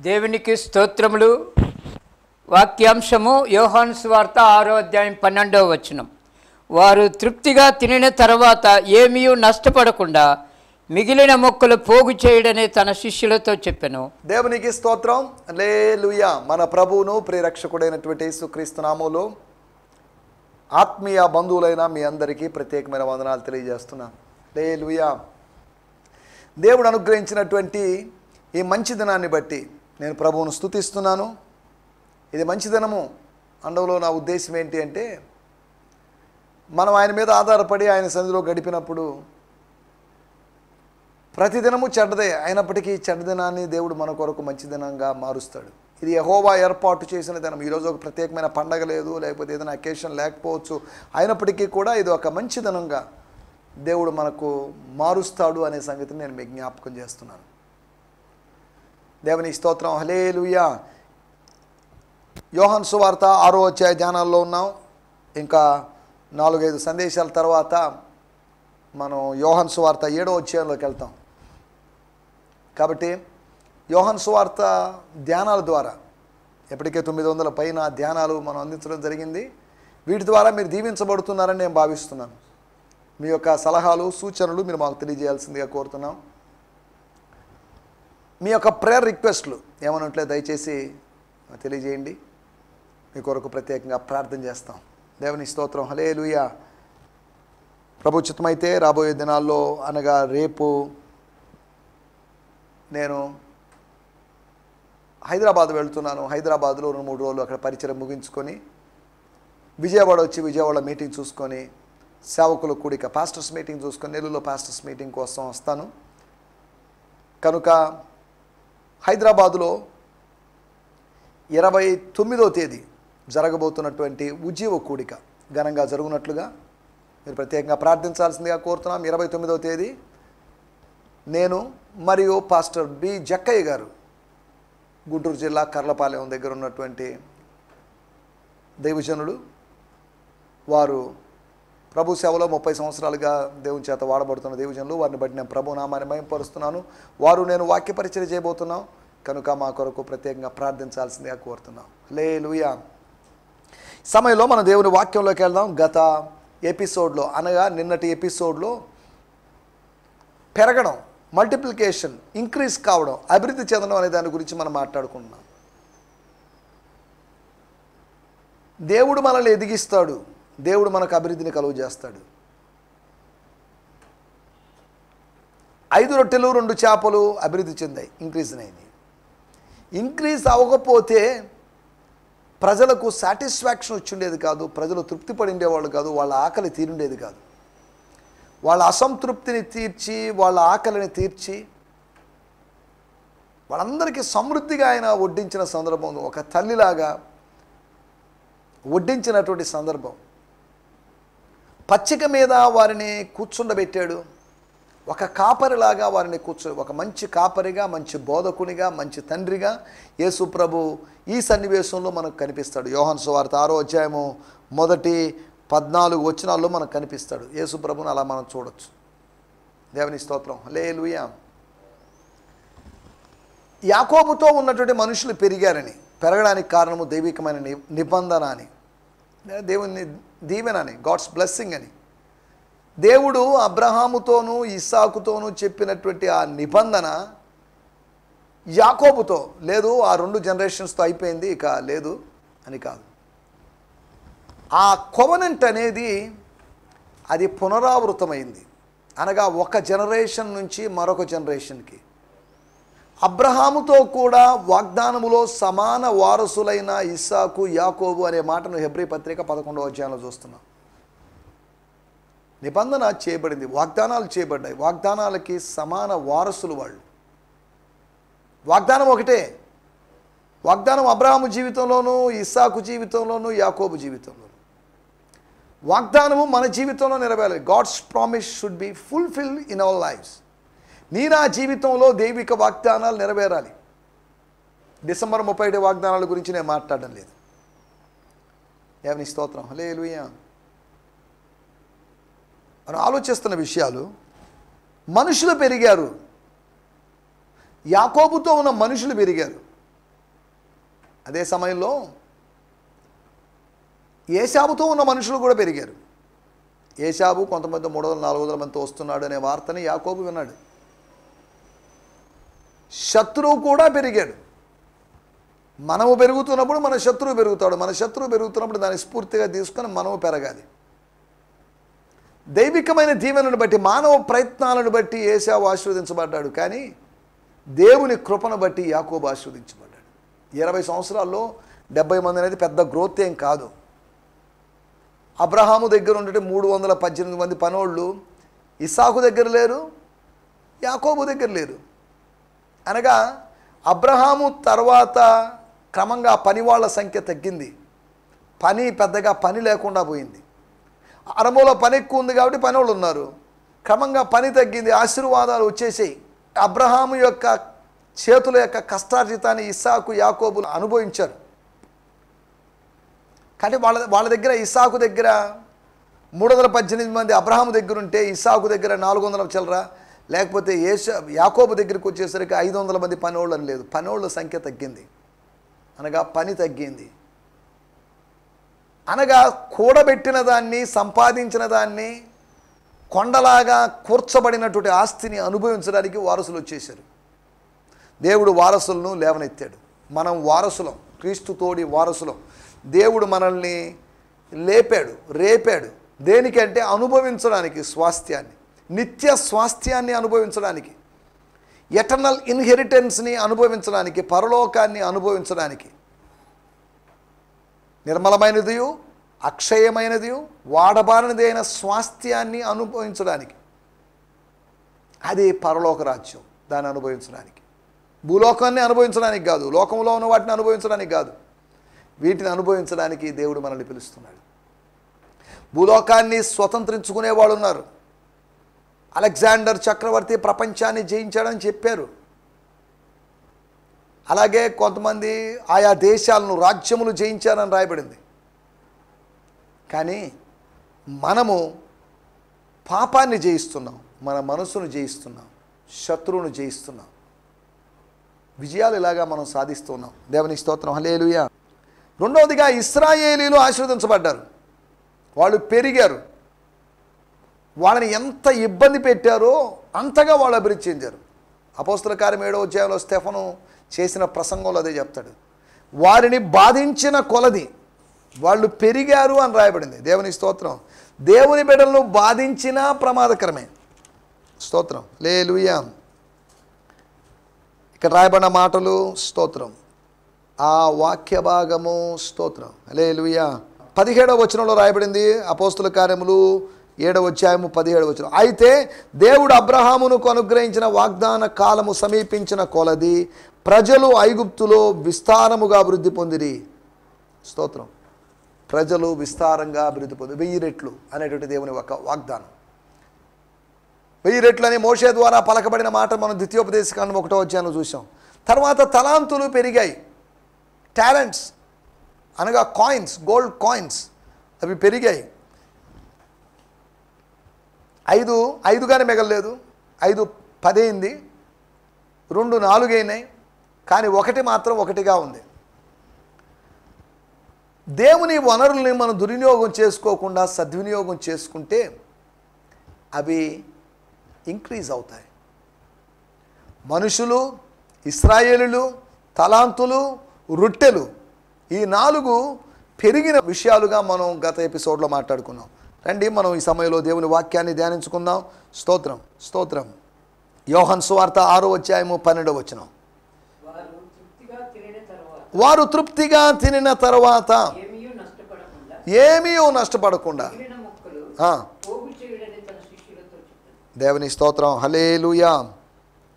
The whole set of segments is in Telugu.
దేవునికి స్తోత్రములు. వాక్యాంశము యోహాను సువార్త 6వ అధ్యాయం 12వ వచనం. వారు తృప్తిగా తినిన తర్వాత ఏమీ నష్టపడకుండా మిగిలిన మొక్కలు పోగు చేయడనే తన శిష్యులతో చెప్పెను. దేవునికి స్తోత్రం. హల్లెలూయా. మన ప్రభువును ప్రియరక్షకుడైనటువంటి యేసుక్రీస్తు నామములో ఆత్మీయ బంధువులైన మీ అందరికీ ప్రత్యేకమైన వందనాలు తెలియజేస్తున్నాను. హల్లెలూయా. దేవుడు అనుగ్రహించినటువంటి ఈ మంచి దినాన్ని బట్టి నేను ప్రభువును స్తుతిస్తున్నాను. ఇది మంచి దినము అనడంలో నా ఉద్దేశం ఏంటి అంటే, మనం ఆయన మీద ఆధారపడి ఆయన సన్నిధిలో గడిపినప్పుడు ప్రతిదినము చెడ్డదే అయినప్పటికీ చెడ్డ దినాన్ని దేవుడు మన కొరకు మంచి దినంగా మారుస్తాడు. ఇది యెహోవా ఏర్పాటు చేసిన దినం. ఈరోజు ఒక ప్రత్యేకమైన పండగ లేదు, లేకపోతే ఏదైనా అకేషన్ లేకపోవచ్చు, అయినప్పటికీ కూడా ఇది ఒక మంచి దినంగా దేవుడు మనకు మారుస్తాడు అనే సంగతిని నేను మీకు జ్ఞాపకం చేస్తున్నాను. దేవుని స్తోత్రం. హల్లెలూయా. యోహాను సువార్త 6వ అధ్యాయ ధ్యానాల్లో ఉన్నాం. ఇంకా 4-5 సందేశాల తర్వాత మనం యోహాను సువార్త 7వ అధ్యాయంలోకి వెళ్తాం. కాబట్టి యోహాను సువార్త ధ్యానాల ద్వారా ఎప్పటికే 900 పైన ధ్యానాలు మనం అందించడం జరిగింది. వీటి ద్వారా మీరు దీవించబడుతున్నారని నేను భావిస్తున్నాను. మీ యొక్క సలహాలు సూచనలు మీరు మాకు తెలియజేయాల్సిందిగా కోరుతున్నాం. మీ యొక్క ప్రేయర్ రిక్వెస్ట్లు ఏమన్నట్లే దయచేసి తెలియజేయండి. మీ కొరకు ప్రత్యేకంగా ప్రార్థన చేస్తాం. దేవుని స్తోత్రం. హల్లెలూయా. ప్రభు చిత్తమైతే రాబోయే దినాల్లో అనగా రేపు నేను హైదరాబాద్ వెళ్తున్నాను. హైదరాబాద్లో 2-3 రోజులు అక్కడ పరిచయం ముగించుకొని విజయవాడ వచ్చి విజయవాడ మీటింగ్ చూసుకొని సేవకుల కూడిక పాస్టర్స్ మీటింగ్ చూసుకొని నెల్లూరులో పాస్టర్స్ మీటింగ్ కోసం వస్తాను. కనుక హైదరాబాదులో 29వ తేదీ జరగబోతున్నటువంటి ఉజ్జీవ కూడిక ఘనంగా జరుగునట్లుగా మీరు ప్రత్యేకంగా ప్రార్థించాల్సిందిగా కోరుతున్నాం. 29వ తేదీ నేను మరియు పాస్టర్ బి జక్కయ్య గారు గుంటూరు జిల్లా కర్లపాలెం దగ్గర ఉన్నటువంటి దైవజనుడు, వారు ప్రభు సేవలో 30 సంవత్సరాలుగా దేవుని చేత వాడబడుతున్న దైవజనులు, వారిని బట్టి నేను ప్రభు నామాన్ని మహిమపరుస్తున్నాను. వారు నేను వాక్య పరిచయం చేయబోతున్నాం కనుక మా కొరకు ప్రత్యేకంగా ప్రార్థించాల్సిందిగా కోరుతున్నాం. హల్లెలూయా. సమయంలో మన దేవుని వాక్యంలోకి వెళ్దాం. గత ఎపిసోడ్లో అనగా నిన్నటి ఎపిసోడ్లో పెరగడం, మల్టిప్లికేషన్, ఇంక్రీజ్ కావడం, అభివృద్ధి చెందడం అనే దాని గురించి మనం మాట్లాడుకుంటున్నాం. దేవుడు మనల్ని ఎదిగిస్తాడు, దేవుడు మనకు అభివృద్ధిని కలుగు చేస్తాడు. 5 రొట్టెలు 2 చేపలు అభివృద్ధి చెందాయి, ఇంక్రీజ్ అయింది. ఇంక్రీజ్ అవ్వకపోతే ప్రజలకు సాటిస్ఫాక్షన్ వచ్చి ఉండేది కాదు, ప్రజలు తృప్తి పడి ఉండేవాళ్ళు కాదు, వాళ్ళ ఆకలి తీరుండేది కాదు. వాళ్ళ అసంతృప్తిని తీర్చి, వాళ్ళ ఆకలిని తీర్చి వాళ్ళందరికీ సమృద్ధిగా ఆయన వడ్డించిన సందర్భం, ఒక తల్లిలాగా వడ్డించినటువంటి సందర్భం. పచ్చిక మీద వారిని కూర్చుండబెట్టాడు. ఒక కాపరిలాగా వారిని ఒక మంచి కాపరిగా, మంచి బోధకునిగా, మంచి తండ్రిగా యేసు ప్రభు ఈ సన్నివేశంలో మనకు కనిపిస్తాడు. యోహాను సువార్త 6వ అధ్యాయము మొదటి 14 వచనాల్లో మనకు కనిపిస్తాడు. యేసు ప్రభుని అలా మనం చూడొచ్చు. దేవుని స్తోత్రం. హల్లెలూయా. యాకోబుతో ఉన్నటువంటి మనుషులు పెరగడానికి కారణము దైవికమైన నిబంధన అని, దేవుని దీవెన అని, గాడ్స్ బ్లెస్సింగ్ అని. దేవుడు అబ్రహాముతోనూ ఇస్సాకుతోనూ చెప్పినటువంటి ఆ నిబంధన యాకోబుతో లేదు, ఆ 2 జనరేషన్స్తో అయిపోయింది, ఇక లేదు అని కాదు. ఆ కోవెనెంట్ అనేది అది పునరావృతమైంది. అనగా ఒక జనరేషన్ నుంచి మరొక జనరేషన్కి. అబ్రహాముతో కూడా వాగ్దానములో సమాన వారసులైన ఇస్సాకు, యాకోబు అనే మాటను హెబ్రీ పత్రిక 11వ అధ్యాయంలో చూస్తున్నాం. నిబంధన చేయబడింది, వాగ్దానాలు చేయబడ్డాయి, వాగ్దానాలకి సమాన వారసులు వాళ్ళు. వాగ్దానం ఒకటే. వాగ్దానం అబ్రహాము జీవితంలోనూ, ఇస్సాకు జీవితంలోనూ, యాకోబు జీవితంలోనూ. వాగ్దానము మన జీవితంలో నెరవేరాలి. God's promise should be fulfilled in our lives. నా జీవితంలో దైవిక వాగ్దానాలు నెరవేరాలి. డిసెంబర్ 31 వాగ్దానాల గురించి నేను మాట్లాడడం లేదు. దేవుని స్తోత్రం. హల్లెలూయా. మనం ఆలోచిస్తున్న విషయాలు, మనుషులు పెరిగారు, యాకోబుతో ఉన్న మనుషులు పెరిగారు. అదే సమయంలో ఏశావుతో ఉన్న మనుషులు కూడా పెరిగారు. ఏశావు కొంతమంది 300-400 మందితో వస్తున్నాడు అనే వార్తని యాకోబు విన్నాడు. శత్రువు కూడా పెరిగాడు. మనము పెరుగుతున్నప్పుడు మన శత్రువు పెరుగుతాడు. మన శత్రువు పెరుగుతున్నప్పుడు దాన్ని స్ఫూర్తిగా తీసుకొని మనము పెరగాలి. దైవికమైన దీవెనను బట్టి, మానవ ప్రయత్నాలను బట్టి ఏశావు ఆశీర్వదించబడ్డాడు. కానీ దేవుని కృపను బట్టి యాకోబు ఆశీర్వదించబడ్డాడు. 20 సంవత్సరాల్లో 70 మంది అనేది పెద్ద గ్రోత్ ఏం కాదు. అబ్రహాము దగ్గర ఉంటే 318 మంది పనోళ్ళు ఇస్సాకు దగ్గర లేరు, యాకోబు దగ్గర లేరు. అనగా అబ్రహాము తర్వాత క్రమంగా పని వాళ్ళ సంఖ్య తగ్గింది. పెద్దగా పని లేకుండా పోయింది. అరమూలో పని ఎక్కువ ఉంది కాబట్టి పని వాళ్ళు ఉన్నారు. క్రమంగా పని తగ్గింది, ఆశీర్వాదాలు వచ్చేసాయి. అబ్రహాము యొక్క చేతుల యొక్క కష్టార్జితాన్ని ఇస్సాకు యాకోబులు అనుభవించారు. కానీ వాళ్ళ దగ్గర ఇస్సాకు దగ్గర 318 మంది అబ్రహాము దగ్గర ఉంటే ఇస్సాకు దగ్గర 400 చిల్లర, లేకపోతే యాకోబు దగ్గరికి వచ్చేసరికి 500 మంది పనోళ్ళు అని లేదు. పనోళ్ళ సంఖ్య తగ్గింది, అనగా పని తగ్గింది. అనగా కూడబెట్టిన దాన్ని, సంపాదించిన దాన్ని, కొండలాగా కూర్చబడినటువంటి ఆస్తిని అనుభవించడానికి వారసులు వచ్చేసారు. దేవుడు వారసులను లేవనెత్తాడు. మనం వారసులం, క్రీస్తు తోడి వారసులం. దేవుడు మనల్ని లేపాడు, రేపాడు. దేనికంటే అనుభవించడానికి, స్వాస్థ్యాన్ని, నిత్య స్వాస్థ్యాన్ని అనుభవించడానికి, ఎటర్నల్ ఇన్హెరిటెన్స్ని అనుభవించడానికి, పరలోకాన్ని అనుభవించడానికి, నిర్మలమైనదియు అక్షయమైనదియు వాడబారినది అయిన స్వాస్థ్యాన్ని అనుభవించడానికి. అది పరలోక రాజ్యం. దాన్ని అనుభవించడానికి, భూలోకాన్ని అనుభవించడానికి కాదు, లోకంలో ఉన్న వాటిని అనుభవించడానికి కాదు, వీటిని అనుభవించడానికి దేవుడు మనల్ని పిలుస్తున్నాడు. భూలోకాన్ని స్వతంత్రించుకునే వాళ్ళు ఉన్నారు. అలెగ్జాండర్ చక్రవర్తి ప్రపంచాన్ని జయించాడని చెప్పారు. అలాగే కొంతమంది ఆయా దేశాలను, రాజ్యములు జయించారని రాయబడింది. కానీ మనము పాపాన్ని జయిస్తున్నాం, మన మనసును జయిస్తున్నాం, శత్రువును జయిస్తున్నాం. విజయాలు ఇలాగా మనం సాధిస్తున్నాం. దేవునికి స్తోత్రం, హల్లెలూయా. రెండవదిగా ఇశ్రాయేలీలు ఆశీర్వదించబడ్డారు. వాళ్ళు పెరిగారు. వాళ్ళని ఎంత ఇబ్బంది పెట్టారో అంతగా వాళ్ళు అభివృద్ధి చెందారు. అపోస్తల కార్యం 7వ అధ్యాయంలో స్టెఫను చేసిన ప్రసంగంలో అదే చెప్తాడు. వారిని బాధించిన కొలది వాళ్ళు పెరిగారు అని రాయబడింది. దేవుని స్తోత్రం. దేవుని బిడ్డలను బాధించినా ప్రమాదకరమే. స్తోత్రం, హల్లెలూయా. ఇక్కడ రాయబడిన మాటలు, స్తోత్రం, ఆ వాక్య భాగము, స్తోత్రం, హల్లెలూయా. 17వ వచనంలో రాయబడింది. అపోస్తల కార్యములు 7వ అధ్యాయము 17వ వచనం. అయితే దేవుడు అబ్రహామునకు అనుగ్రహించిన వాగ్దాన కాలము సమీపించిన కొలది ప్రజలు ఐగుప్తులో విస్తారముగా అభివృద్ధి పొందిరి. స్తోత్రం. ప్రజలు విస్తారంగా అభివృద్ధి పొంది 1000 రెట్లు అనేటువంటి దేవుని ఒక వాగ్దానం. 1000 రెట్లు అని మోషే ద్వారా పలకబడిన మాట మనం ద్వితీయోపదేశకాండం 1వ అధ్యాయంలో చూసాం. తర్వాత తలాంతులు పెరిగాయి. టాలెంట్స్ అనగా కాయిన్స్, గోల్డ్ కాయిన్స్, అవి పెరిగాయి. 5 మిగలలేదు. 5 10 అయింది, 2 4 అయినాయి, కానీ 1 మాత్రం 1గా ఉంది. దేవుని వనరుల్ని మనం దుర్వినియోగం చేసుకోకుండా సద్వినియోగం చేసుకుంటే అవి ఇంక్రీజ్ అవుతాయి. మనుషులు, ఇశ్రాయేలులు, తలాంతులు, రొట్టెలు, ఈ 4 పెరిగిన విషయాలుగా మనం గత ఎపిసోడ్లో మాట్లాడుకున్నాం. రండి మనం ఈ సమయంలో దేవుని వాక్యాన్ని ధ్యానించుకుందాం. స్తోత్రం, స్తోత్రం. యోహాను సువార్త 6వ అధ్యాయము 12వ వచనం. వారు తృప్తిగా తినిన తర్వాత ఏమీ నష్టపడకుండా. దేవుని స్తోత్రం, హల్లెలూయా.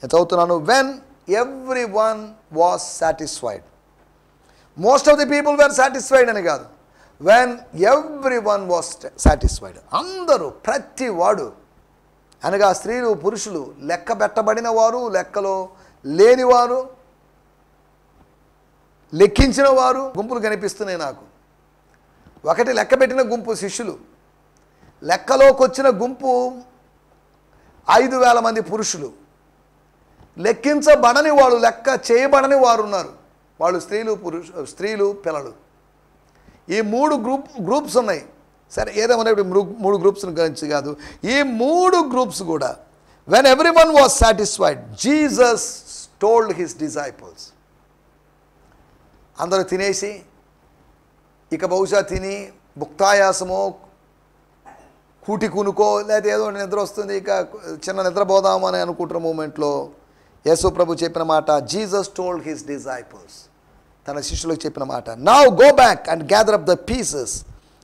చదువుతున్నాను. When everyone was satisfied. Most of the people were satisfied అని కాదు. When everyone was satisfied. అందరూ, ప్రతి వాడు, అనగా స్త్రీలు, పురుషులు, లెక్క పెట్టబడిన వారు, లెక్కలో లేనివారు, లెక్కించిన వారు, గుంపులు కనిపిస్తున్నాయి నాకు. ఒకటి లెక్క పెట్టిన గుంపు శిష్యులు, లెక్కలోకి వచ్చిన గుంపు 5000 మంది పురుషులు, లెక్కించబడని వాడు, లెక్క చేయబడని వారు ఉన్నారు. వాళ్ళు స్త్రీలు పిల్లలు. ఈ 3 గ్రూప్స్ ఉన్నాయి. సరే, ఏదేమన్నా ఇప్పుడు 3 గ్రూప్స్ గురించి కాదు, ఈ 3 గ్రూప్స్ కూడా when everyone was satisfied Jesus told his disciples. అందరూ తినేసి ఇక బహుశా తిని భుక్తాయాసమో కూటి కునుకో లేదా ఏదో నిద్ర వస్తుంది, ఇక చిన్న నిద్రపోదాము అని అనుకుంటున్న మూమెంట్లో యేసు ప్రభు చెప్పిన మాట, జీసస్ టోల్డ్ హిస్ డిసైపుల్స్, తన శిష్యులకు చెప్పిన మాట, now go back and gather up the pieces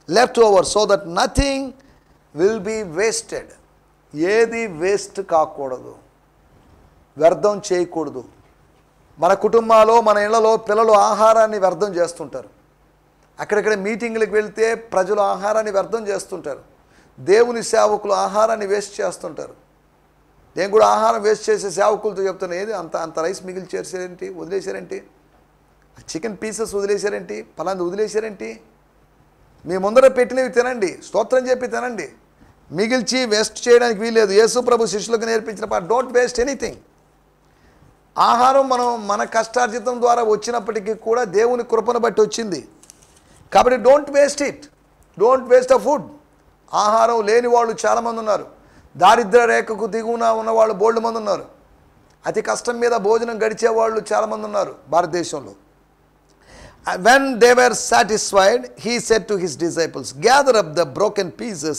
left over so that nothing will be wasted. ఏది వేస్ట్ కాకూడదు, వ్యర్థం చేయకూడదు. మన కుటుంబాల్లో మన ఇళ్లలో పిల్లలు ఆహారాన్ని వ్యర్థం చేస్తుంటారు. అక్కడక్కడ మీటింగ్లకు వెళ్తే ప్రజలు ఆహారాన్ని వ్యర్థం చేస్తుంటారు. దేవుని సేవకులు ఆహారాన్ని వేస్ట్ చేస్తుంటారు. నేను కూడా ఆహారం వేస్ట్ చేసే సేవకులతో చెప్తాను, ఏది అంత రైస్ మిగిలి చేసారేంటి, వదిలేశారేంటి, చికెన్ పీసెస్ వదిలేశారేంటి, పలాంది వదిలేశారేంటి, మీ ముందర పెట్టినవి తినండి, స్తోత్రం చెప్పి తినండి, మిగిల్చి వేస్ట్ చేయడానికి వీల్లేదు. యేసు ప్రభు శిష్యులకు నేర్పించిన పాట, డోంట్ వేస్ట్ ఎనీథింగ్. ఆహారం మన కష్టార్జితం ద్వారా వచ్చినప్పటికీ కూడా దేవుని కృపను బట్టి వచ్చింది కాబట్టి don't waste it, don't waste a food. ఆహారం లేని వాళ్ళు చాలామంది ఉన్నారు. దారిద్ర్య రేఖకు దిగువన ఉన్నవాళ్ళు బోల్డ్ మంది ఉన్నారు. అతి కష్టం మీద భోజనం గడిచేవాళ్ళు చాలామంది ఉన్నారు భారతదేశంలో. When they were satisfied, he said to his disciples, gather up the broken pieces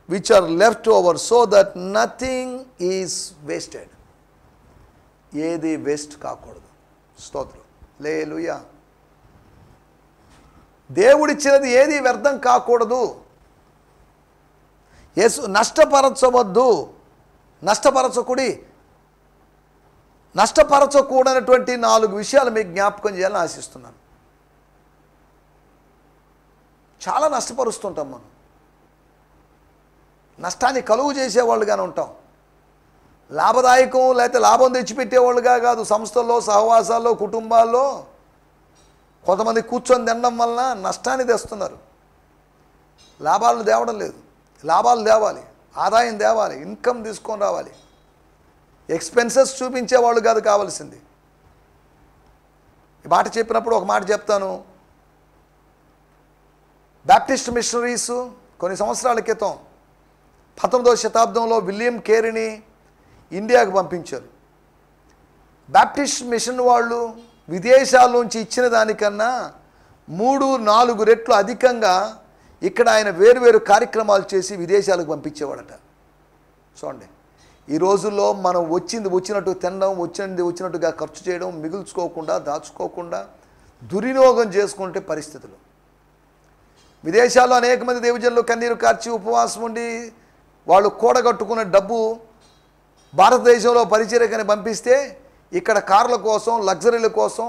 which are left over so that nothing is wasted. ఏది వేస్ట్ కాకూడదు. స్తోత్రం, హల్లెలూయా. దేవుడిచ్చినది ఏది వ్యర్థం కాకూడదు. యేసు నష్టపరచవద్దు, నష్టపరచకూడనటువంటి 4 విషయాలు మీకు జ్ఞాపకం చేయాలని ఆశిస్తున్నాను. చాలా నష్టపరుస్తుంటాం మనం, నష్టాన్ని కలుగు చేసేవాళ్ళుగానే ఉంటాం. లాభదాయకం లేకపోతే లాభం తెచ్చిపెట్టేవాళ్ళుగా కాదు. సంస్థల్లో, సహవాసాల్లో, కుటుంబాల్లో కొంతమంది కూర్చొని తినడం వలన నష్టాన్ని తెస్తున్నారు. లాభాలను తేవడం లేదు. లాభాలు తేవాలి, ఆదాయం తేవాలి, ఇన్కమ్ తీసుకొని రావాలి. ఎక్స్పెన్సెస్ చూపించేవాళ్ళు కాదు కావాల్సింది. ఈ మాట చెప్పినప్పుడు ఒక మాట చెప్తాను. బ్యాప్టిస్ట్ మిషనరీస్ కొన్ని సంవత్సరాల క్రితం 19వ శతాబ్దంలో విలియం కేరీని ఇండియాకు పంపించారు. బ్యాప్టిస్ట్ మిషన్ వాళ్ళు విదేశాల నుంచి ఇచ్చిన దానికన్నా 3-4 రెట్లు అధికంగా ఇక్కడ ఆయన వేరువేరు కార్యక్రమాలు చేసి విదేశాలకు పంపించేవాడట. చూడండి, ఈ రోజుల్లో మనం వచ్చినట్టు తినడం, వచ్చినట్టుగా ఖర్చు చేయడం, మిగుల్చుకోకుండా, దాచుకోకుండా దుర్వినియోగం చేసుకుంటే పరిస్థితులు. విదేశాల్లో అనేక మంది దేవజనులు కన్నీరు కార్చి ఉపవాసం ఉండి వాళ్ళు కూడగట్టుకున్న డబ్బు భారతదేశంలో పరిచర్యకని పంపిస్తే ఇక్కడ కార్ల కోసం, లగ్జరీల కోసం,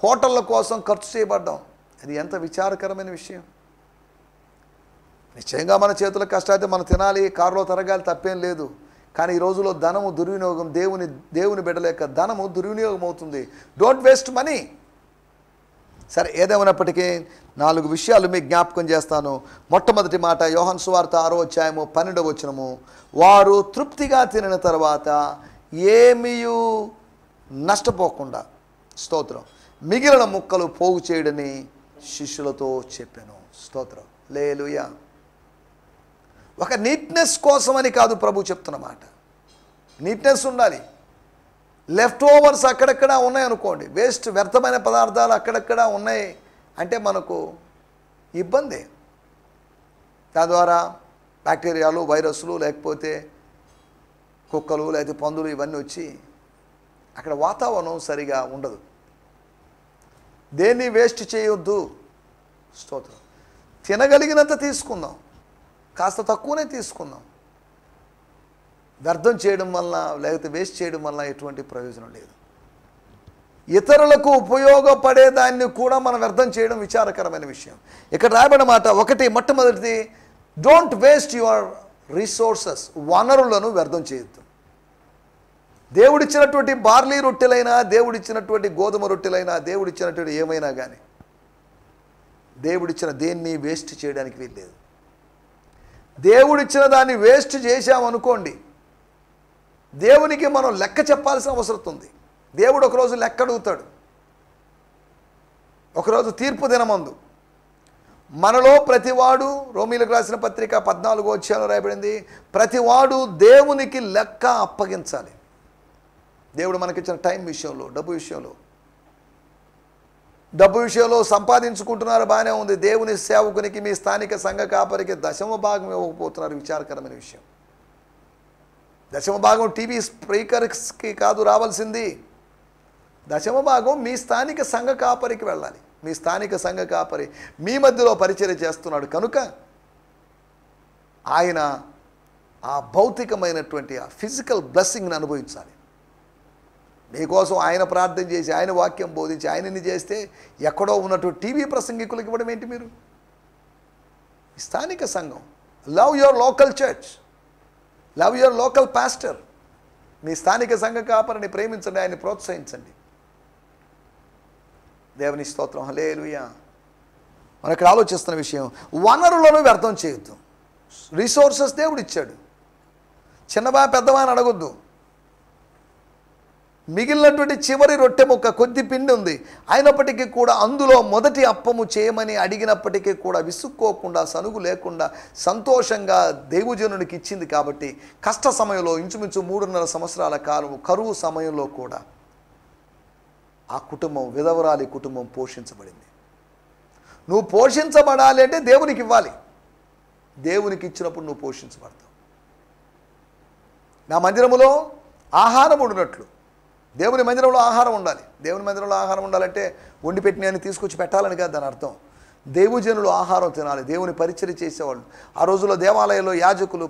హోటళ్ళ కోసం ఖర్చు చేయబడ్డాం. అది ఎంత విచారకరమైన విషయం. నిశ్చయంగా మన చేతుల కష్టాయితే మనం తినాలి, కారులో తరగాలి, తప్పేం లేదు. కానీ ఈ రోజులో ధనము దుర్వినియోగం, దేవుని బిడ్డల యొక్క ధనము దుర్వినియోగం అవుతుంది. Don't waste money. సరే, ఏదేమైనప్పటికీ 4 విషయాలు మీకు జ్ఞాపకం చేస్తాను. మొట్టమొదటి మాట యోహాను సువార్త 6వ అధ్యాయము 12వ వచనము, వారు తృప్తిగా తినిన తర్వాత ఏమీ నష్టపోకుండా, స్తోత్రం, మిగిలిన ముక్కలు పోగు చేయడని శిష్యులతో చెప్పాను. స్తోత్రం, హల్లెలూయా. ఒక నీట్నెస్ కోసమని కాదు ప్రభు చెప్తున్న మాట. నీట్నెస్ ఉండాలి. లెఫ్ట్ ఓవర్స్ అక్కడక్కడ ఉన్నాయనుకోండి, వేస్ట్ వ్యర్థమైన పదార్థాలు అక్కడక్కడ ఉన్నాయి అంటే మనకు ఇబ్బంది. దాని ద్వారా బ్యాక్టీరియాలు, వైరస్లు, లేకపోతే కుక్కలు, లేకపోతే పందులు ఇవన్నీ వచ్చి అక్కడ వాతావరణం సరిగా ఉండదు. దేన్ని వేస్ట్ చేయొద్దు. స్తోత్రం. తినగలిగినంత తీసుకుందాం, కాస్త తక్కువనే తీసుకుందాం. వ్యర్థం చేయడం వల్ల లేకపోతే వేస్ట్ చేయడం వల్ల ఎటువంటి ప్రయోజనం లేదు. ఇతరులకు ఉపయోగపడేదాన్ని కూడా మనం వ్యర్థం చేయడం విచారకరమైన విషయం. ఇక్కడ రాయబడిన మాట మొట్టమొదటిది, డోంట్ వేస్ట్ యువర్ రిసోర్సెస్, వనరులను వ్యర్థం చేయొద్దు. దేవుడిచ్చినటువంటి బార్లీ రొట్టెలైనా, దేవుడిచ్చినటువంటి గోధుమ రొట్టెలైనా, దేవుడిచ్చినటువంటి ఏమైనా కానీ దేవుడిచ్చిన దేన్ని వేస్ట్ చేయడానికి వీల్లేదు. దేవుడిచ్చిన దాన్ని వేస్ట్ చేశామనుకోండి, దేవునికి మనం లెక్క చెప్పాల్సిన అవసరం ఉంది. దేవుడు ఒకరోజు లెక్క అడుగుతాడు. ఒకరోజు తీర్పు దినమందు మనలో ప్రతివాడు, రోమీలకు రాసిన పత్రిక 14వ అధ్యాయంలో రాయబడింది, ప్రతివాడు దేవునికి లెక్క అప్పగించాలి. దేవుడు మనకిచ్చిన టైం విషయంలో, డబ్బు విషయంలో సంపాదించుకుంటున్నారు, బాగానే ఉంది. దేవుని సేవకునికి, మీ స్థానిక సంఘ కాపరికి దశమ భాగం ఇవ్వకపోతున్నారు. విచారకరమైన విషయం. దశమ భాగం టీవీ స్పీకర్స్కి కాదు రావాల్సింది. దశమ భాగం మీ స్థానిక సంఘ కాపరికి వెళ్ళాలి. మీ స్థానిక సంఘ కాపరి మీ మధ్యలో పరిచర్య చేస్తున్నాడు కనుక ఆయన ఆ భౌతికమైనటువంటి ఆ ఫిజికల్ బ్లెస్సింగ్ని అనుభవించాలి. మీకోసం ఆయన ప్రార్థన చేసి, ఆయన వాక్యం బోధించి, ఆయనని చేస్తే ఎక్కడో ఉన్నటువంటి టీవీ ప్రసంగికులకు ఇవ్వడం ఏంటి? మీరు స్థానిక సంఘం, love your local church, love your local pastor. మీ స్థానిక సంఘ కాపరిని ప్రేమించండి, ఆయన్ని ప్రోత్సహించండి. దేవుని స్తోత్రం, హల్లెలూయా. మనం ఇక్కడ ఆలోచిస్తున్న విషయం, వనరులను వ్యర్థం చేయొద్దు. రిసోర్సెస్ దేవుడు ఇచ్చాడు. చిన్నవా పెద్దవా అని అడగొద్దు. మిగిలినటువంటి చివరి రొట్టె ముక్క కొద్ది పిండి ఉంది, అయినప్పటికీ కూడా అందులో మొదటి అప్పము చేయమని అడిగినప్పటికీ కూడా విసుక్కోకుండా, సనుగు లేకుండా సంతోషంగా దైవజనునికి ఇచ్చింది. కాబట్టి కష్ట సమయంలో, ఇంచుమించు 3.5 సంవత్సరాల కాలం కరువు సమయంలో కూడా ఆ కుటుంబం, విధవరాలి కుటుంబం పోషించబడింది. నువ్వు పోషించబడాలి అంటే దేవునికి ఇవ్వాలి. దేవునికి ఇచ్చినప్పుడు నువ్వు పోషించబడతావు. నా మందిరములో ఆహారం ఉండినట్లు దేవుని మందిరంలో ఆహారం ఉండాలి. దేవుని మందిరంలో ఆహారం ఉండాలంటే వండి పెట్టిన తీసుకొచ్చి పెట్టాలని కాదు దాని అర్థం. దేవుజనులు ఆహారం తినాలి. దేవుని పరిచర్య చేసేవాళ్ళు, ఆ రోజుల్లో దేవాలయంలో యాజకులు,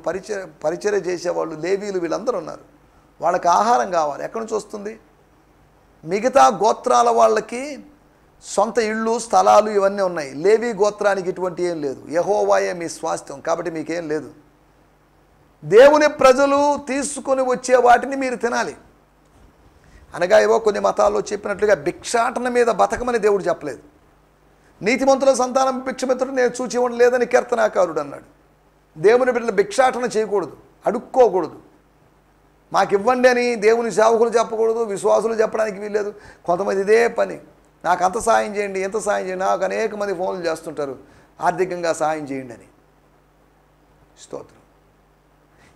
పరిచర్య చేసేవాళ్ళు, లేవీలు, వీళ్ళందరూ ఉన్నారు. వాళ్ళకి ఆహారం కావాలి. ఎక్కడి నుంచి వస్తుంది? మిగతా గోత్రాల వాళ్ళకి సొంత ఇళ్ళు, స్థలాలు ఇవన్నీ ఉన్నాయి. లేవీ గోత్రానికి ఇటువంటి ఏం లేదు. యెహోవాయే మీ స్వాస్థ్యం, కాబట్టి మీకేం లేదు. దేవుని ప్రజలు తీసుకొని వచ్చే వాటిని మీరు తినాలి. అనగా ఏవో కొన్ని మతాల్లో చెప్పినట్లుగా భిక్షాటన మీద బతకమని దేవుడు చెప్పలేదు. నీతిమంతుల సంతానం భిక్షమిత్రుడు నేను చూచి ఇవ్వడం లేదని కీర్తనాకారుడు అన్నాడు. దేవుని బిడ్డలు భిక్షాటన చేయకూడదు, అడుక్కోకూడదు. మాకు ఇవ్వండి అని దేవుని సేవకులు చెప్పకూడదు, విశ్వాసులు చెప్పడానికి వీల్లేదు. కొంతమంది ఇదే పని, నాకు అంత సాయం చేయండి, ఎంత సాయం చేయండి. నాకు అనేక మంది ఫోన్లు చేస్తుంటారు, ఆర్థికంగా సాయం చేయండి అని. స్తోత్రం.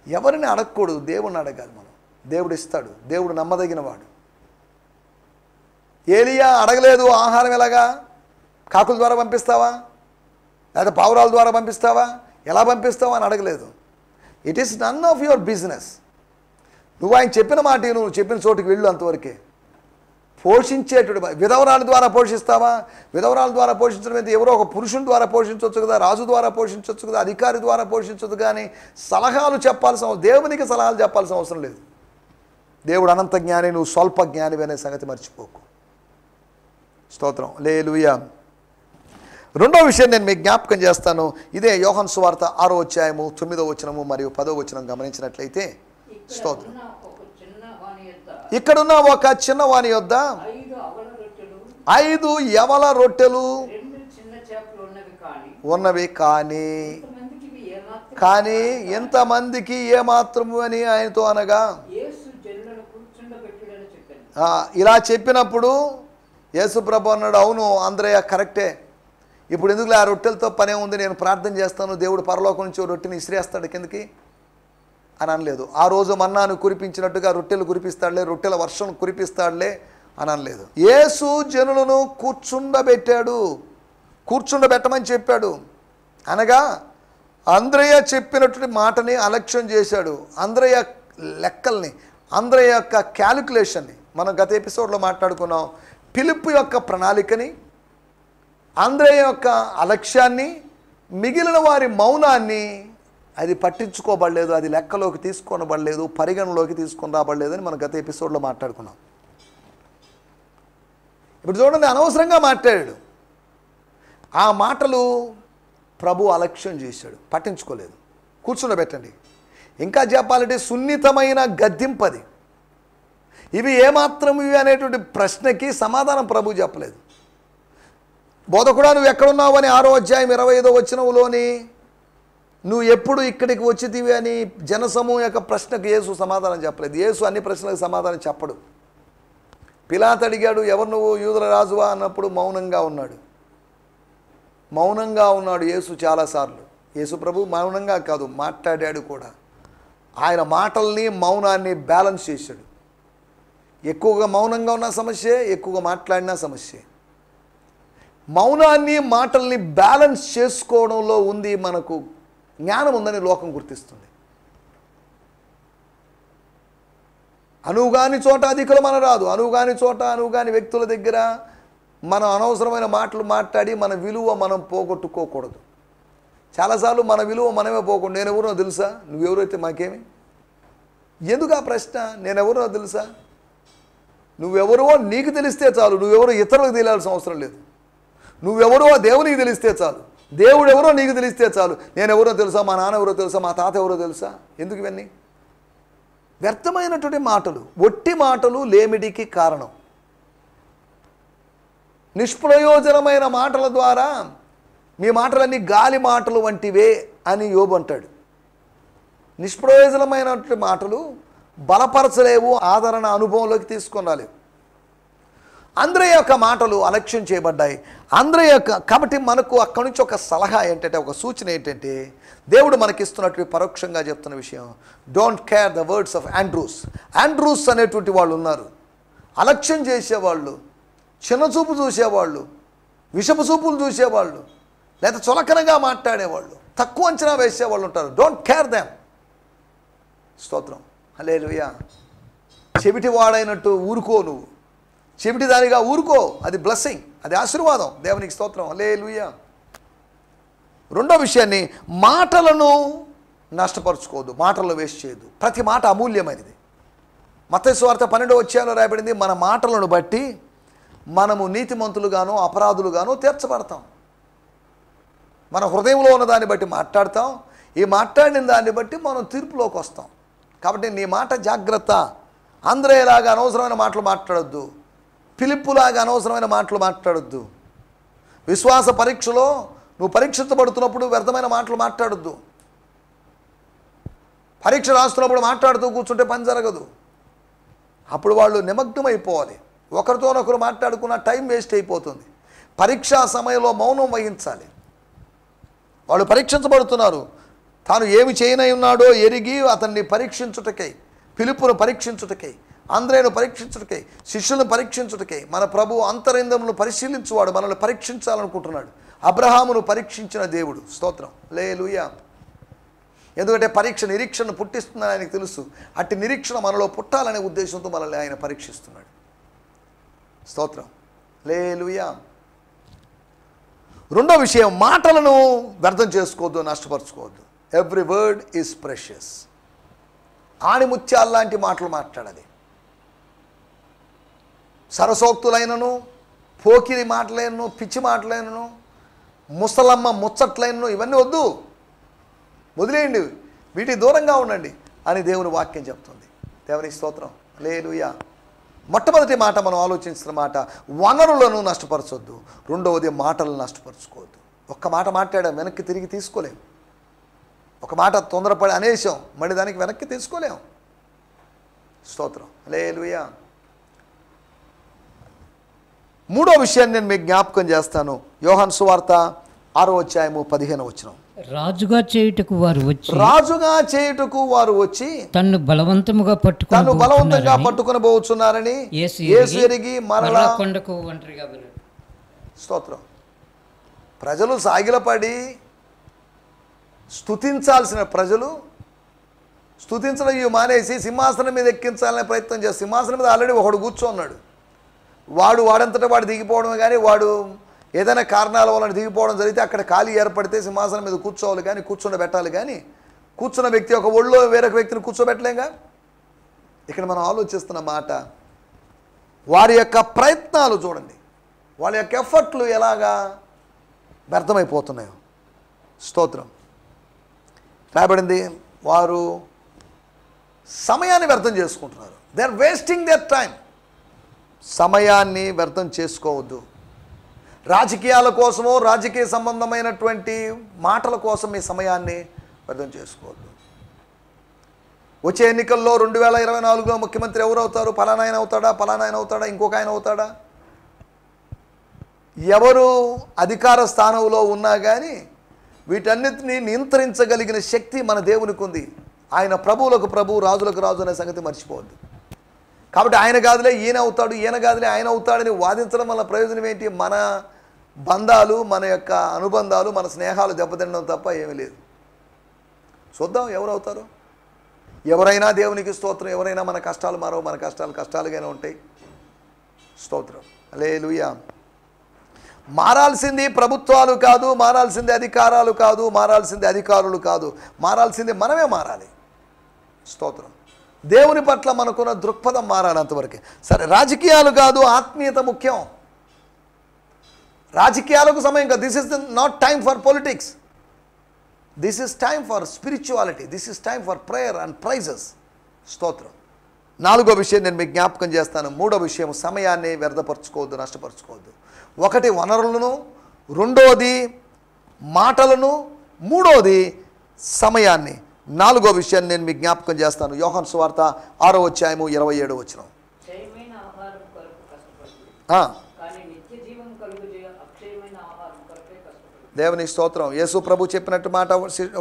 ఎవరిని అడగకూడదు, దేవుణ్ణి అడగాలి మనం. దేవుడు ఇస్తాడు. దేవుడు నమ్మదగినవాడు. ఏలియా అడగలేదు ఆహారం. ఎలాగా? కాకుల ద్వారా పంపిస్తావా, లేదా పావురాల ద్వారా పంపిస్తావా, ఎలా పంపిస్తావా అని అడగలేదు. It is none of your business. నువ్వు ఆయన చెప్పిన మాట, నువ్వు చెప్పిన చోటుకి వెళ్ళు, అంతవరకే. పోషించేటువంటి విధవరాల ద్వారా పోషిస్తావా? విధవరాల ద్వారా పోషించడం అయితే ఎవరో ఒక పురుషుని ద్వారా పోషించవచ్చు కదా, రాజు ద్వారా పోషించవచ్చు కదా, అధికారి ద్వారా పోషించవచ్చు. కానీ సలహాలు చెప్పాల్సిన, దేవునికి సలహాలు చెప్పాల్సిన అవసరం లేదు. దేవుడు అనంత జ్ఞాని, నువ్వు స్వల్ప జ్ఞానివి అనే సంగతి మర్చిపోకు. స్తోత్రం, హల్లెలూయా. రెండో విషయం నేను మీకు జ్ఞాపకం చేస్తాను. ఇదే యోహాను సువార్త 6వ అధ్యాయము 9వ వచనము మరియు 10వ వచనం గమనించినట్లయితే, స్తోత్రం, ఇక్కడున్న ఒక చిన్నవాని యొద్ద 5 యవల రొట్టెలు ఉన్నవి, కానీ ఎంతమందికి ఏమాత్రము అని ఆయనతో అనగా, ఇలా చెప్పినప్పుడు యేసు ప్రభు అన్నాడు, అవును అంద్రయ్య కరెక్టే, ఇప్పుడు ఎందుకు ఆ రొట్టెలతో పనే ఉంది, నేను ప్రార్థన చేస్తాను, దేవుడు పరలోకం నుంచి రొట్టెని ఇసిరేస్తాడు కిందకి అని అనలేదు. ఆ రోజు మన్నాను కురిపించినట్టుగా రొట్టెలు కురిపిస్తాడులే, రొట్టెల వర్షం కురిపిస్తాడులే అని అనలేదు. యేసు జనులను కూర్చుండబెట్టమని చెప్పాడు. అనగా అంద్రయ్య చెప్పినటువంటి మాటని అలక్ష్యం చేశాడు. అంద్రయ్య లెక్కల్ని, అంద్రయ్య యొక్క క్యాలిక్యులేషన్ని మనం గత ఎపిసోడ్లో మాట్లాడుకున్నాం. ఫిలిప్పు యొక్క ప్రణాళికని, అంద్రయ్య యొక్క అలక్ష్యాన్ని, మిగిలిన వారి మౌనాన్ని అది పట్టించుకోబడలేదు, అది లెక్కలోకి తీసుకోనబడలేదు, పరిగణలోకి తీసుకొని రాబడలేదని మనం గత ఎపిసోడ్లో మాట్లాడుకున్నాం. ఇప్పుడు చూడండి, అనవసరంగా మాట్లాడాడు. ఆ మాటలు ప్రభు అలక్ష్యం చేశాడు, పట్టించుకోలేదు. కూర్చుండబెట్టండి. ఇంకా చెప్పాలంటే సున్నితమైన గద్దింపది. ఇవి ఏమాత్రం ఇవి అనేటువంటి ప్రశ్నకి సమాధానం ప్రభు చెప్పలేదు. బోధకుడా నువ్వు ఎక్కడున్నావు అని 6వ అధ్యాయం 25వ వచనంలోని నువ్వు ఎప్పుడు ఇక్కడికి వచ్చితివి అని జనసమూహం యొక్క ప్రశ్నకు యేసు సమాధానం చెప్పలేదు. యేసు అన్ని ప్రశ్నలకు సమాధానం చెప్పడు. పిలాతు అడిగాడు, ఎవరు నువ్వు, యూదుల రాజువా అన్నప్పుడు మౌనంగా ఉన్నాడు. మౌనంగా ఉన్నాడు యేసు చాలాసార్లు. యేసు ప్రభు మౌనంగా కాదు, మాట్లాడాడు కూడా. ఆయన మాటల్ని మౌనాన్ని బ్యాలెన్స్ చేశాడు. ఎక్కువగా మౌనంగా ఉన్న సమస్యే, ఎక్కువగా మాట్లాడినా సమస్యే. మౌనాన్ని మాటల్ని బ్యాలెన్స్ చేసుకోవడంలో ఉంది మనకు జ్ఞానం ఉందని లోకం గుర్తిస్తుంది. అనువుగాని చోట అధికులు మన రాదు. అనువుగాని చోట అనువుగాని వ్యక్తుల దగ్గర మనం అనవసరమైన మాటలు మాట్లాడి మన విలువ మనం పోగొట్టుకోకూడదు. చాలాసార్లు మన విలువ మనమే పోకూడదు. నేనెవరో తెలుసా, నువ్వెవరైతే మాకేమి, ఎందుకు ఆ ప్రశ్న? నేనెవరో తెలుసా, నువ్వెవరో నీకు తెలిస్తే చాలు. నువ్వెవరో ఇతరులకు తెలియాల్సిన అవసరం లేదు. నువ్వెవరో దేవునికి తెలిస్తే చాలు. దేవుడు ఎవరో నీకు తెలిస్తే చాలు. నేనెవరో తెలుసా, మా నాన్న ఎవరో తెలుసా, మా తాత ఎవరో తెలుసా? ఎందుకు ఇవన్నీ వ్యర్థమైనటువంటి మాటలు? ఒట్టి మాటలు లేమిడికి కారణం. నిష్ప్రయోజనమైన మాటల ద్వారా మీ మాటలన్నీ గాలి మాటలు వంటివే అని యోబు అంటాడు. నిష్ప్రయోజనమైనటువంటి మాటలు బలపరచలేవు, ఆదరణ అనుభవంలోకి తీసుకొనాలేవు. అంద్రెయ యొక్క మాటలు అలక్ష్యం చేయబడ్డాయి. కాబట్టి మనకు అక్కడి నుంచి ఒక సలహా ఏంటంటే, ఒక సూచన ఏంటంటే, దేవుడు మనకిస్తున్నటువంటి పరోక్షంగా చెప్తున్న విషయం, don't care the words of Andrews అనేటువంటి వాళ్ళు ఉన్నారు. అలక్ష్యం చేసేవాళ్ళు, చిన్నచూపు చూసేవాళ్ళు, విషపు చూపులు చూసేవాళ్ళు, లేదా చులకనగా మాట్లాడేవాళ్ళు, తక్కువ అంచనా వేసేవాళ్ళు ఉంటారు. Don't care them. స్తోత్రం, హల్లెలూయా. చెవిటి వాడైనట్టు ఊరుకో, నువ్వు చెవిటి దానిగా ఊరుకో. అది బ్లెస్సింగ్, అది ఆశీర్వాదం. దేవునికి స్తోత్రం, హల్లెలూయా. రెండో విషయాన్ని, మాటలను నష్టపరుచుకోవద్దు, మాటలను వేస్ట్ చేయొద్దు. ప్రతి మాట అమూల్యమైనది. మత్తయి సువార్త 12వ అధ్యాయంలో రాయబడింది, మన మాటలను బట్టి మనము నీతిమంతులుగాను అపరాధులుగాను తీర్చబడతాం. మన హృదయంలో ఉన్న దాన్ని బట్టి మాట్లాడతాం. ఈ మాట్లాడిన దాన్ని బట్టి మనం తీర్పులోకి వస్తాం. కాబట్టి నీ మాట జాగ్రత్త. అంద్రేయలాగా అనవసరమైన మాటలు మాట్లాడొద్దు. ఫిలిప్పులాగా అనవసరమైన మాటలు మాట్లాడొద్దు. విశ్వాస పరీక్షలో నువ్వు పరీక్షించబడుతున్నప్పుడు వ్యర్థమైన మాటలు మాట్లాడొద్దు. పరీక్ష రాస్తున్నప్పుడు మాట్లాడుతూ కూర్చుంటే పని జరగదు. అప్పుడు వాళ్ళు నిమగ్నమైపోవాలి. ఒకరితోనొకరు మాట్లాడుకున్న టైం వేస్ట్ అయిపోతుంది. పరీక్షా సమయంలో మౌనం వహించాలి. వాళ్ళు పరీక్షించబడుతున్నారు. తాను ఏమి చేయనై ఉన్నాడో ఎరిగి అతన్ని పరీక్షించుటకై, ఫిలిప్పును పరీక్షించుటకై, అంద్రేయను పరీక్షించుటకై, శిష్యులను పరీక్షించుటకై మన ప్రభు అంతరింద్రియములను పరిశీలించువాడు. మనల్ని పరీక్షించాలనుకుంటున్నాడు. అబ్రహామును పరీక్షించిన దేవుడు. స్తోత్రం, హల్లెలూయా. ఎందుకంటే పరీక్ష నిరీక్షను పుట్టిస్తుందని ఆయనకు తెలుసు. అట్టి నిరీక్షణ మనలో పుట్టాలనే ఉద్దేశంతో మనల్ని ఆయన పరీక్షిస్తున్నాడు. స్తోత్రం, హల్లెలూయా. రెండో విషయం, మాటలను వ్యర్థం చేసుకోవద్దు, నష్టపరచుకోవద్దు. Every word is precious. ఆణిముత్యాల్లాంటి మాటలు మాట్లాడాలి. సరసోక్తులైనను, పోకిరి మాటలైనను, పిచ్చి మాటలైనను, ముసలమ్మ ముచ్చట్లైనను ఇవన్నీ వద్దు, వదిలేయండి, వీటికి దూరంగా ఉండండి అని దేవుని వాక్యం చెప్తుంది. దేవునికి స్తోత్రం, హల్లెలూయా. మొట్టమొదటి మాట మనం ఆలోచించిన మాట, వనరులను నష్టపరచొద్దు. రెండవది, మాటలను నష్టపరచుకోవద్దు. ఒక్క మాట మాట్లాడాం, వెనక్కి తిరిగి తీసుకోలేం. ఒక మాట తొందరపడి అనేసాం, మళ్ళీ దానికి వెనక్కి తీసుకోలేం. స్తోత్రం, హల్లెలూయా. మూడో విషయాన్ని నేను మీకు జ్ఞాపకం చేస్తాను. యోహాను సువార్త 6వ అధ్యాయము 15వ వచనం. రాజుగా చేయుటకు వారు వచ్చి తన్ను బలవంతంగా పట్టుకొని పోవచ్చున్నారని యేసు ఎరిగి మరలా కొండకు ఒంటరిగా వెళ్ళాడు. స్తోత్రం. ప్రజలు సాగిలపడి స్తుతించాల్సిన ప్రజలు స్తుతించడం మానేసి సింహాసనం మీద ఎక్కించాలనే ప్రయత్నం చేస్తారు. సింహాసనం మీద ఆల్రెడీ ఒకడు కూర్చోన్నాడు. వాడంతటా వాడు దిగిపోవడమే, కానీ వాడు ఏదైనా కారణాల వలన దిగిపోవడం జరిగితే అక్కడ ఖాళీ ఏర్పడితే సింహాసనం మీద కూర్చోవాలి, కానీ కూర్చోబెట్టాలి. కానీ కూర్చున్న వ్యక్తి ఒక ఒళ్ళో వేరొక వ్యక్తిని కూర్చోబెట్టలేంగా. ఇక్కడ మనం ఆలోచిస్తున్న మాట, వారి యొక్క ప్రయత్నాలు చూడండి, వాళ్ళ యొక్క ఎఫర్ట్లు ఎలాగా వ్యర్థమైపోతున్నాయో. స్తోత్రం. రాయబడింది, వారు సమయాన్ని వ్యర్థం చేసుకుంటున్నారు. They are wasting their time. సమయాన్ని వ్యర్థం చేసుకోవద్దు. రాజకీయాల కోసమో రాజకీయ సంబంధమైనటువంటి మాటల కోసం మీ సమయాన్ని వ్యర్థం చేసుకోవద్దు. వచ్చే ఎన్నికల్లో 2024లో ముఖ్యమంత్రి ఎవరు అవుతారు? పలానా ఆయన అవుతాడా, పలానా ఆయన అవుతాడా, ఇంకొక ఆయన అవుతాడా? ఎవరు అధికార స్థానంలో ఉన్నా కానీ వీటన్నిటినీ నియంత్రించగలిగిన శక్తి మన దేవునికి ఉంది. ఆయన ప్రభువులకు ప్రభు, రాజులకు రాజు అనే సంగతి మర్చిపోవద్దు. కాబట్టి ఆయన కాదులే ఈయన అవుతాడు, ఈయన కాదులే ఆయన అవుతాడని వాదించడం వల్ల ప్రయోజనం ఏంటి? మన బంధాలు, మన యొక్క అనుబంధాలు, మన స్నేహాలు దెబ్బతినడం తప్ప ఏమీ లేదు. చూద్దాం ఎవరు అవుతారు. ఎవరైనా దేవునికి స్తోత్రం. ఎవరైనా మన కష్టాలు మారవు, మన కష్టాలు కష్టాలుగానే ఉంటాయి. స్తోత్రం. హల్లెలూయా. మారాల్సింది ప్రభుత్వాలు కాదు, మారాల్సింది అధికారాలు కాదు, మారాల్సింది అధికారులు కాదు, మారాల్సింది మనమే మారాలి. స్తోత్రం. దేవుని పట్ల మనకున్న దృక్పథం మారాలి అంతవరకే. సరే, రాజకీయాలు కాదు, ఆత్మీయత ముఖ్యం. రాజకీయాలకు సమయం కాదు. This is not time for politics. This is time for spirituality. This is time for prayer and praises. స్తోత్రం. 4వ విషయం నేను మీకు జ్ఞాపకం చేస్తాను. 3వ విషయం, సమయాన్ని వ్యర్థపరచుకోవద్దు, నష్టపరచుకోవద్దు. 1 వనరులను, 2వది మాటలను, 3వది సమయాన్ని. 4వ విషయాన్ని నేను మీకు జ్ఞాపకం చేస్తాను. యోహాను సువార్త 6వ అధ్యాయము 27వ వచనం. దేవుని స్తోత్రం. యేసు ప్రభు చెప్పినట్టు మాట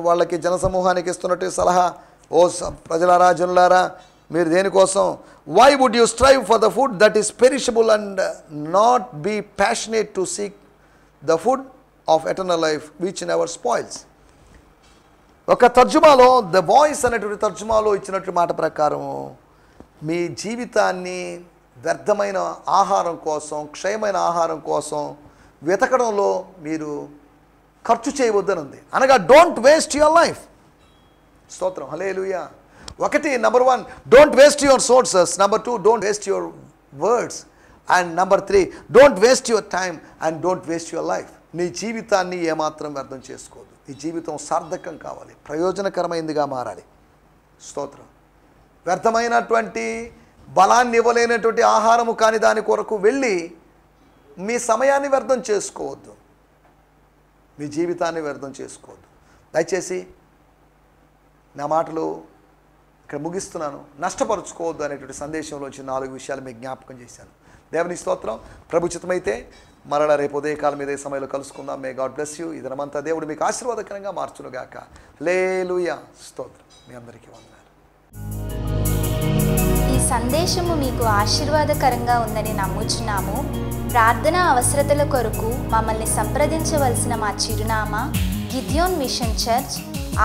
వాళ్ళకి జనసమూహానికి ఇస్తున్నట్టు సలహా, ఓ ప్రజలారా, జనులారా, మీరు దేనికోసం, why would you strive for the food that is perishable and not be passionate to seek the food of eternal life which never spoils. ఒక తర్జుమాలో, ద వాయిస్ అనేటువంటి తర్జుమాలో ఇచ్చినట్టు మాట ప్రకారం మీ జీవితాన్ని వ్యర్థమైన ఆహారం కోసం, క్షయమైన ఆహారం కోసం వెతకడంలో మీరు ఖర్చు చేయవద్దని ఉంది. అనగా డోంట్ వేస్ట్ యువర్ లైఫ్. స్తోత్రం. హల్లెలూయా. 1, number 1, don't waste your sources. Number 2, don't waste your words. And number 3, don't waste your time and don't waste your life. నీ జీవితాన్ని ఏమాత్రం వ్యర్థం చేసుకోవద్దు. ఈ జీవితం సార్థకం కావాలి, ప్రయోజనకరమైనదిగా మారాలి. స్తోత్రం. వ్యర్థమైనటువంటి బలాన్ని ఇవ్వలేనటువంటి ఆహారము కాని దాని కొరకు వెళ్ళి మీ సమయాన్ని వ్యర్థం చేసుకోవద్దు, మీ జీవితాన్ని వ్యర్థం చేసుకోవద్దు. దయచేసి నా మాటలు ఇక్కడ ముగిస్తున్నాను. నష్టపరుచుకోవద్దు అనేటువంటి సందేశంలోంచి 4 విషయాలు మీకు జ్ఞాపకం చేశాను. దేవుని స్తోత్రం. ప్రభుచితమైతే మరలా రేపు ఉదయకాలం ఇదే సమయంలో కలుసుకుందాం. May God bless you. ఇదనమంతా దేవుడు మీకు ఆశీర్వాదకరంగా మార్చునుగాక. హల్లెలూయా. స్తోత్రం. మీ అందరికీ వందనాలు. ఈ సందేశము మీకు ఆశీర్వాదకరంగా ఉందని నమ్ముచున్నాము. ప్రార్థన అవసరతల కొరకు మమ్మల్ని సంప్రదించవలసిన మా చిరునామా గిద్యోన్ మిషన్ చర్చ్,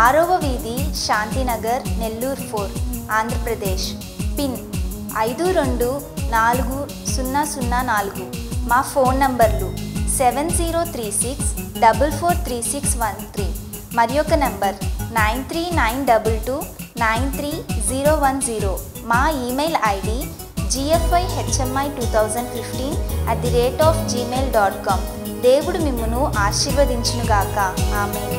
6వ వీధి, శాంతినగర్, నెల్లూరు 4, ఆంధ్రప్రదేశ్. పిన్ 524004. మా ఫోన్ నంబర్లు 7036443613 మరి ఒక నంబర్ 9392293010. మా ఈమెయిల్ ఐడి gfihmi2015@gmail.com. దేవుడు మిమ్మును ఆశీర్వదించునుగాక. ఆమేన్.